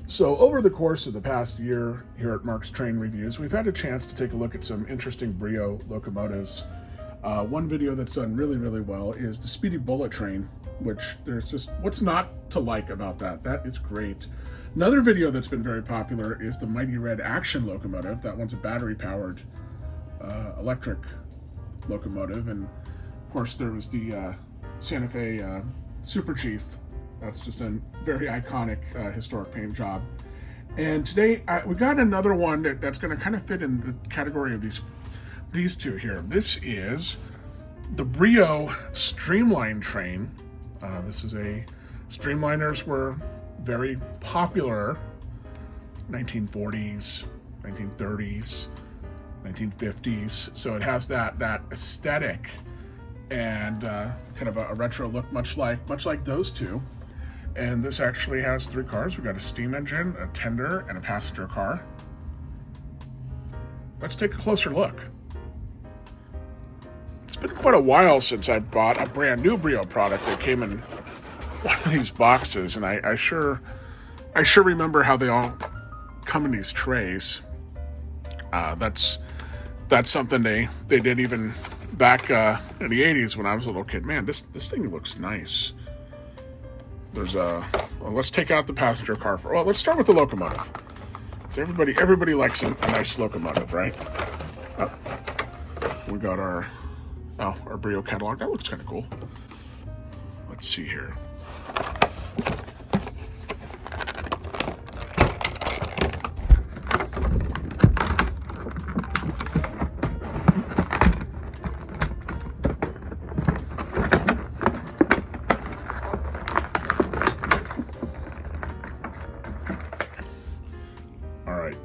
So over the course of the past year here at Mark's Train Reviews, we've had a chance to take a look at some interesting Brio locomotives. One video that's done really, really well is the Speedy Bullet Train, which there's just, what's not to like about that? That is great. Another video that's been very popular is the Mighty Red Action locomotive. That one's a battery-powered electric locomotive. And of course there was the Santa Fe Super Chief. That's just a very iconic historic paint job. And today we got another one that's going to kind of fit in the category of these two here. This is the Brio Streamline Train. This is Streamliners were very popular 1940s, 1930s, 1950s. So it has that aesthetic and kind of a retro look, much like those two. And this actually has three cars. We've got a steam engine, a tender, and a passenger car. Let's take a closer look. It's been quite a while since I bought a brand new Brio product that came in one of these boxes, and I sure remember how they all come in these trays. That's something they did even back in the 80s when I was a little kid. Man, this thing looks nice. There's well, let's take out the passenger car well, let's start with the locomotive. So everybody likes a nice locomotive, right? Oh, we got our Brio catalog. That looks kind of cool. Let's see here.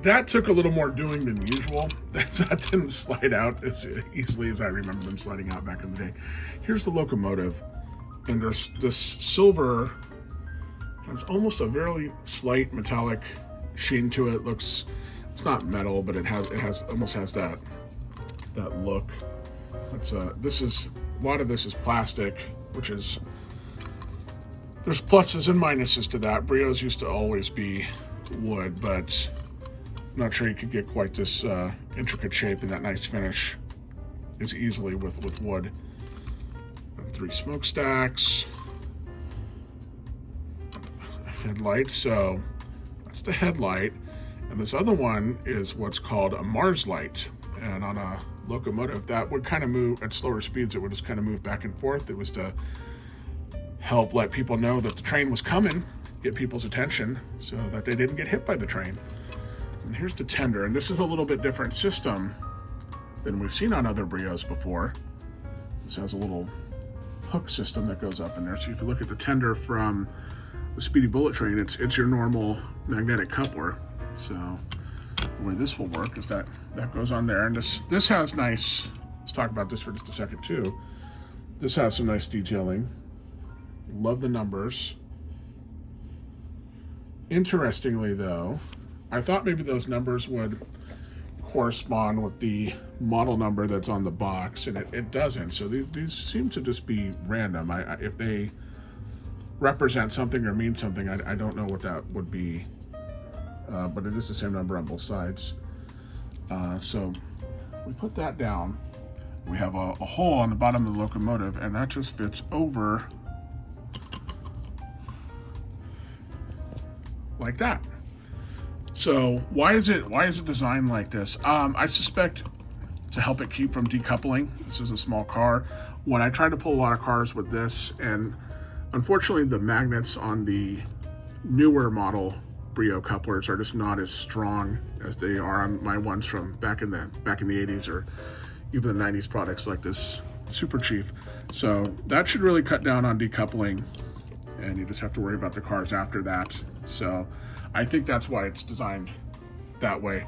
That took a little more doing than usual. That didn't slide out as easily as I remember them sliding out back in the day. Here's the locomotive, and there's this silver, has almost a very slight metallic sheen to it. It's not metal, but it almost has that look. A lot of this is plastic, which is, there's pluses and minuses to that. Brios used to always be wood, but I'm not sure you could get quite this intricate shape and that nice finish as easily with wood. And 3 smokestacks. Headlight, so that's the headlight. And this other one is what's called a Mars light. And on a locomotive, that would kind of move at slower speeds. It would just kind of move back and forth. It was to help let people know that the train was coming, get people's attention so that they didn't get hit by the train. And here's the tender, and this is a little bit different system than we've seen on other Brios before. This has a little hook system that goes up in there. So if you look at the tender from the Speedy Bullet Train, it's your normal magnetic coupler. So the way this will work is that goes on there, and this has nice. Let's talk about this for just a second too. This has some nice detailing. Love the numbers. Interestingly, though, I thought maybe those numbers would correspond with the model number that's on the box, and it doesn't. So these seem to just be random. If they represent something or mean something, I don't know what that would be, but it is the same number on both sides. So we put that down. We have a hole on the bottom of the locomotive, and that just fits over like that. So why is it designed like this? I suspect to help it keep from decoupling. This is a small car. When I try to pull a lot of cars with this, and unfortunately the magnets on the newer model Brio couplers are just not as strong as they are on my ones from back in the 80s or even the 90s products like this Super Chief. So that should really cut down on decoupling, and you just have to worry about the cars after that. So I think that's why it's designed that way.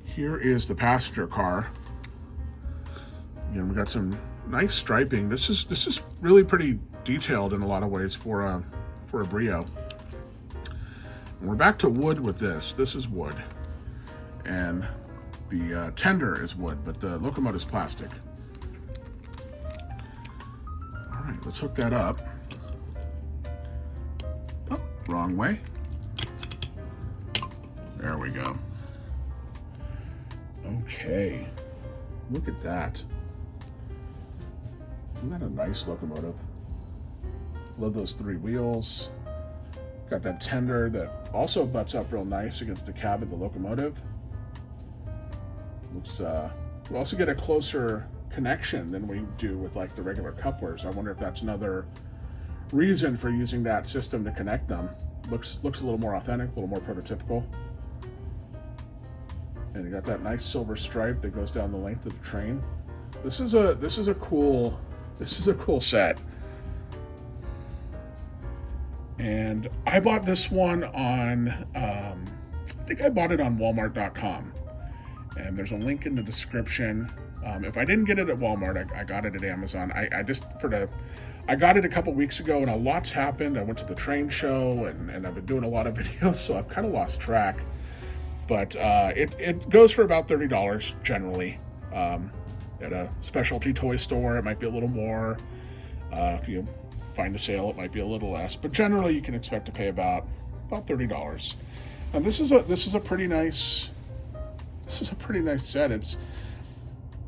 Here is the passenger car. Again, we got some nice striping. This is really pretty detailed in a lot of ways for a Brio. And we're back to wood with this. This is wood, and the tender is wood, but the locomotive is plastic. All right, let's hook that up. Oh, wrong way. There we go. Okay, look at that. Isn't that a nice locomotive? Love those 3 wheels. Got that tender that also butts up real nice against the cab of the locomotive. Looks, we also get a closer connection than we do with like the regular couplers. I wonder if that's another reason for using that system to connect them. Looks a little more authentic, a little more prototypical. And you got that nice silver stripe that goes down the length of the train. This is a cool set. And I bought this one on, I think I bought it on Walmart.com. And there's a link in the description. If I didn't get it at Walmart, I got it at Amazon. I got it a couple weeks ago, and a lot's happened. I went to the train show, and I've been doing a lot of videos, so I've kind of lost track. But it goes for about $30 generally. At a specialty toy store, it might be a little more. If you find a sale, it might be a little less. But generally, you can expect to pay about $30. And this is a pretty nice set. It's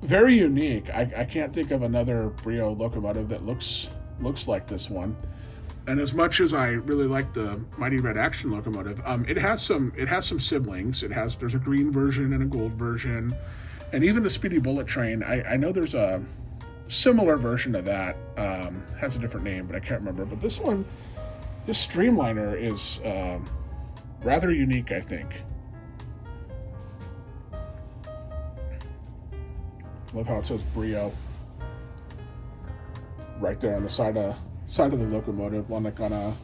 very unique. I can't think of another Brio locomotive that looks like this one. And as much as I really like the Mighty Red Action locomotive, it has some siblings. There's a green version and a gold version, and even the Speedy Bullet Train. I know there's a similar version of that. Has a different name, but I can't remember. But this Streamliner is rather unique, I think. Love how it says Brio right there on the side of the locomotive, like on a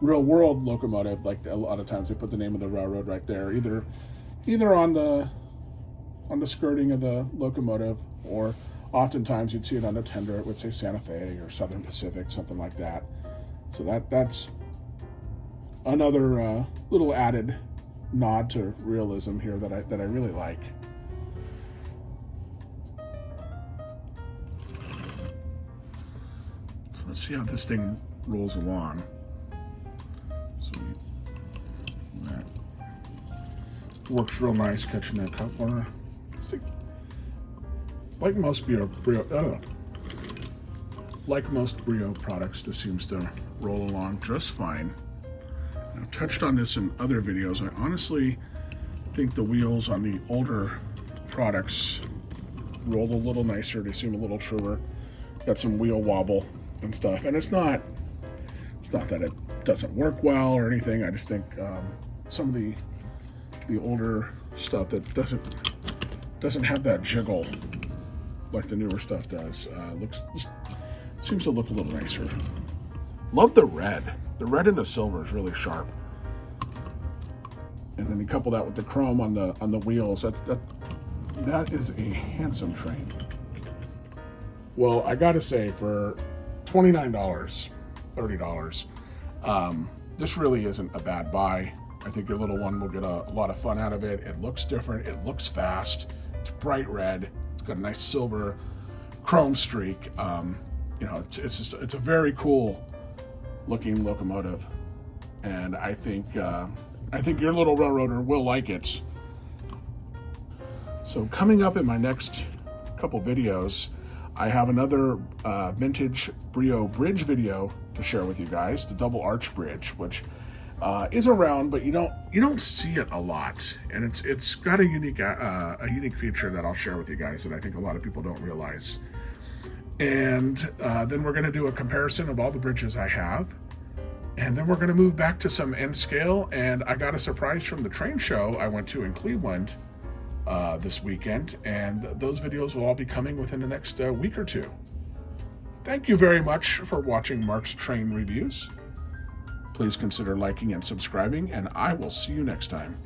Real World locomotive. Like a lot of times they put the name of the railroad right there, either on the skirting of the locomotive, or oftentimes you'd see it on the tender. It would say Santa Fe or Southern Pacific, something like that. So that's another little added nod to realism here that I really like. So let's see how this thing rolls along. So that works real nice, catching that coupler. Like most Brio products, this seems to roll along just fine. I've touched on this in other videos. I honestly think the wheels on the older products roll a little nicer. They seem a little truer. Got some wheel wobble and stuff. And it's not that it doesn't work well or anything. I just think some of the older stuff that doesn't have that jiggle like the newer stuff does seems to look a little nicer. Love the red. The red and the silver is really sharp. And then you couple that with the chrome on the wheels. That is a handsome train. Well, I gotta say, for $29, $30, this really isn't a bad buy. I think your little one will get a lot of fun out of it. It looks different. It looks fast. It's bright red. It's got a nice silver chrome streak. It's a very cool looking locomotive, and I think your little railroader will like it. So coming up in my next couple videos, I have another vintage Brio bridge video to share with you guys, the double arch bridge, which is around, but you don't see it a lot, and it's got a unique feature that I'll share with you guys that I think a lot of people don't realize. And then we're going to do a comparison of all the bridges I have, and then we're going to move back to some N scale. And I got a surprise from the train show I went to in Cleveland this weekend, and those videos will all be coming within the next week or two. Thank you very much for watching Mark's Train Reviews. Please consider liking and subscribing, and I will see you next time.